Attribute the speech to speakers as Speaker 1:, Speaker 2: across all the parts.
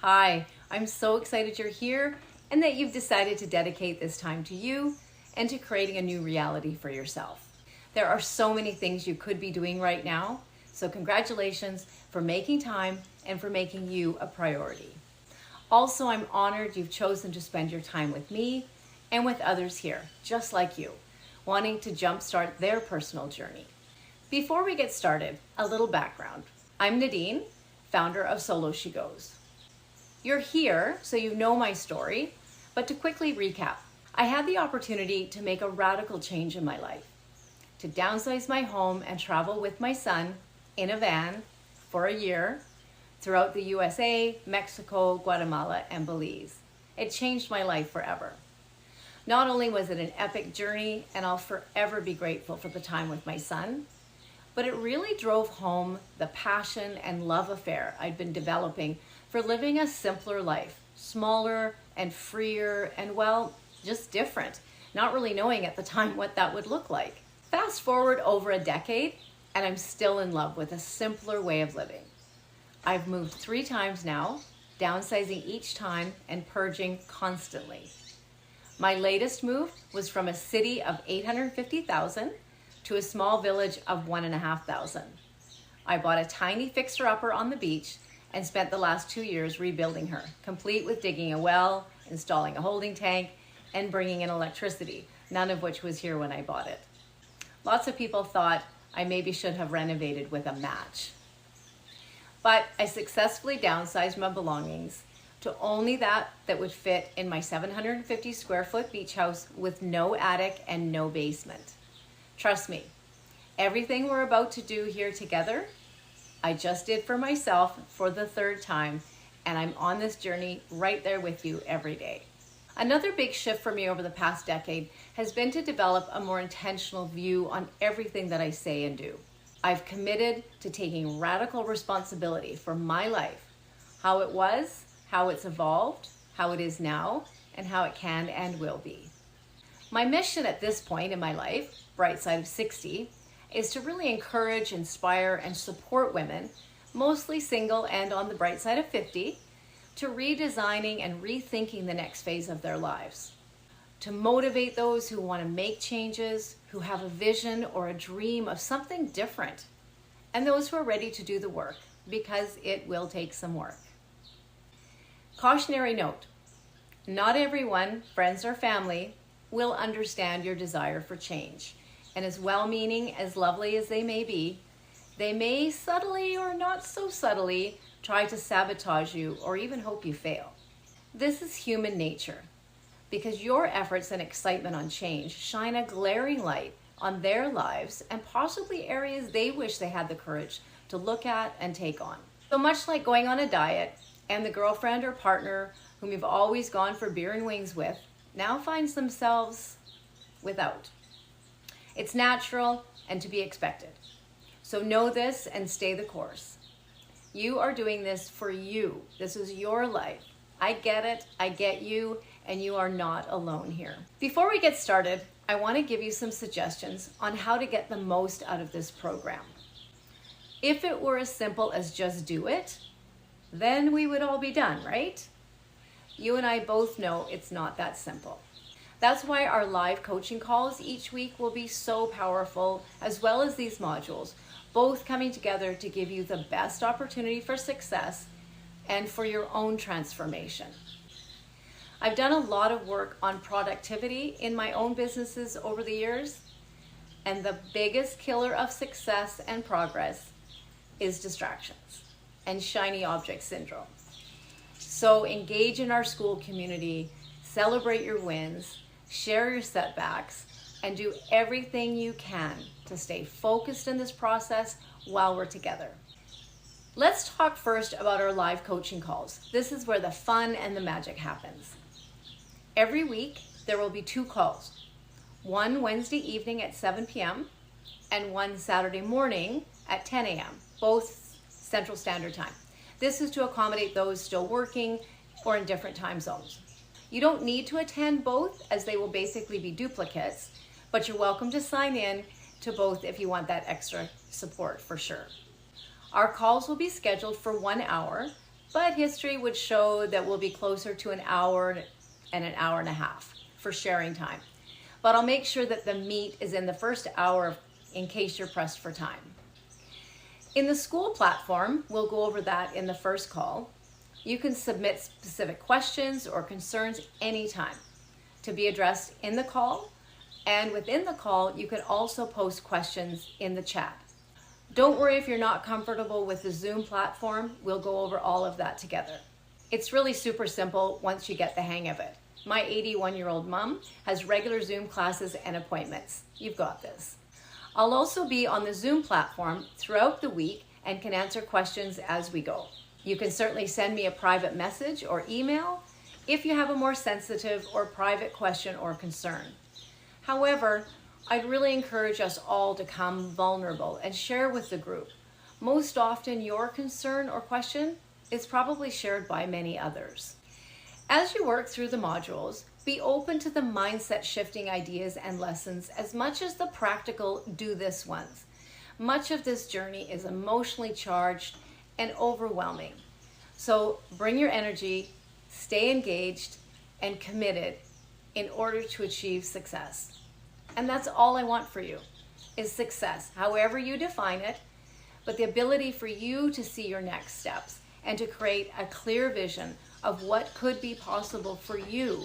Speaker 1: Hi, I'm so excited you're here and that you've decided to dedicate this time to you and to creating a new reality for yourself. There are so many things you could be doing right now, so congratulations for making time and for making you a priority. Also, I'm honored you've chosen to spend your time with me and with others here, just like you, wanting to jumpstart their personal journey. Before we get started, a little background. I'm Nadine, founder of Solo She Goes. You're here so you know my story, but to quickly recap, I had the opportunity to make a radical change in my life, to downsize my home and travel with my son in a van for a year throughout the USA, Mexico, Guatemala, and Belize. It changed my life forever. Not only was it an epic journey, and I'll forever be grateful for the time with my son, but it really drove home the passion and love affair I'd been developing for living a simpler life, smaller and freer and, well, just different, not really knowing at the time what that would look like. Fast forward over a decade, and I'm still in love with a simpler way of living. I've moved 3 times now, downsizing each time and purging constantly. My latest move was from a city of 850,000 to a small village of 1,500. I bought a tiny fixer-upper on the beach and spent the last 2 years rebuilding her, complete with digging a well, installing a holding tank, and bringing in electricity, none of which was here when I bought it. Lots of people thought I maybe should have renovated with a match. But I successfully downsized my belongings to only that would fit in my 750 square foot beach house with no attic and no basement. Trust me, everything we're about to do here together, I just did for myself for the 3rd time, and I'm on this journey right there with you every day. Another big shift for me over the past decade has been to develop a more intentional view on everything that I say and do. I've committed to taking radical responsibility for my life, how it was, how it's evolved, how it is now, and how it can and will be. My mission at this point in my life, bright side of 60, is to really encourage, inspire, and support women, mostly single and on the bright side of 50, to redesigning and rethinking the next phase of their lives. To motivate those who want to make changes, who have a vision or a dream of something different, and those who are ready to do the work, because it will take some work. Cautionary note, not everyone, friends or family, will understand your desire for change. And as well-meaning, as lovely as they may subtly or not so subtly try to sabotage you or even hope you fail. This is human nature, because your efforts and excitement on change shine a glaring light on their lives and possibly areas they wish they had the courage to look at and take on. So much like going on a diet and the girlfriend or partner whom you've always gone for beer and wings with now finds themselves without. It's natural and to be expected. So know this and stay the course. You are doing this for you. This is your life. I get it, I get you, and you are not alone here. Before we get started, I want to give you some suggestions on how to get the most out of this program. If it were as simple as just do it, then we would all be done, right? You and I both know it's not that simple. That's why our live coaching calls each week will be so powerful, as well as these modules, both coming together to give you the best opportunity for success and for your own transformation. I've done a lot of work on productivity in my own businesses over the years, and the biggest killer of success and progress is distractions and shiny object syndrome. So engage in our school community, celebrate your wins, share your setbacks, and do everything you can to stay focused in this process while we're together. Let's talk first about our live coaching calls. This is where the fun and the magic happens. Every week, there will be 2 calls. One Wednesday evening at 7 p.m. and one Saturday morning at 10 a.m., both Central Standard Time. This is to accommodate those still working or in different time zones. You don't need to attend both, as they will basically be duplicates, but you're welcome to sign in to both if you want that extra support for sure. Our calls will be scheduled for 1 hour but history would show that we'll be closer to an hour and an hour and a half for sharing time. But I'll make sure that the meat is in the first hour in case you're pressed for time. In the school platform, we'll go over that in the first call. You can submit specific questions or concerns anytime to be addressed in the call. And within the call, you can also post questions in the chat. Don't worry if you're not comfortable with the Zoom platform. We'll go over all of that together. It's really super simple once you get the hang of it. My 81-year-old mom has regular Zoom classes and appointments. You've got this. I'll also be on the Zoom platform throughout the week and can answer questions as we go. You can certainly send me a private message or email if you have a more sensitive or private question or concern. However, I'd really encourage us all to come vulnerable and share with the group. Most often, your concern or question is probably shared by many others. As you work through the modules, be open to the mindset shifting ideas and lessons as much as the practical do this ones. Much of this journey is emotionally charged and overwhelming. So bring your energy, stay engaged and committed in order to achieve success. And that's all I want for you, is success, however you define it, but the ability for you to see your next steps and to create a clear vision of what could be possible for you.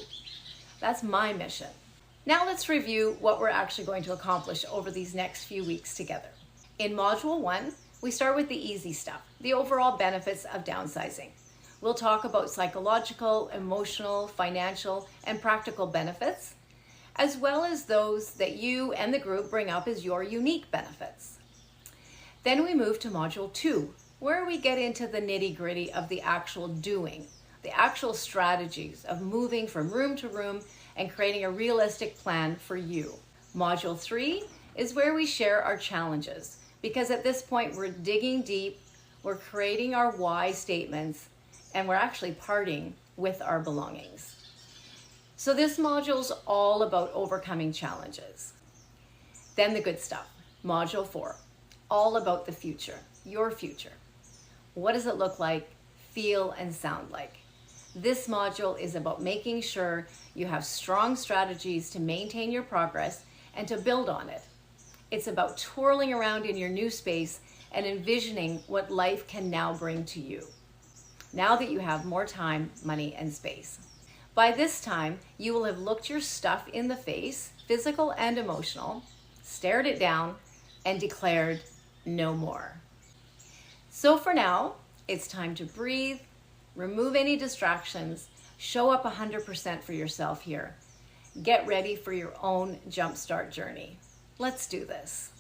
Speaker 1: That's my mission. Now let's review what we're actually going to accomplish over these next few weeks together. In Module 1, we start with the easy stuff, the overall benefits of downsizing. We'll talk about psychological, emotional, financial, and practical benefits, as well as those that you and the group bring up as your unique benefits. Then we move to Module 2, where we get into the nitty-gritty of the actual doing, the actual strategies of moving from room to room and creating a realistic plan for you. Module 3 is where we share our challenges, because at this point we're digging deep, we're creating our why statements, and we're actually parting with our belongings. So this module is all about overcoming challenges. Then the good stuff, Module 4, all about the future, your future. What does it look like, feel, and sound like? This module is about making sure you have strong strategies to maintain your progress and to build on it. It's about twirling around in your new space and envisioning what life can now bring to you, now that you have more time, money, and space. By this time, you will have looked your stuff in the face, physical and emotional, stared it down, and declared no more. So for now, it's time to breathe, remove any distractions, show up 100% for yourself here. Get ready for your own jumpstart journey. Let's do this.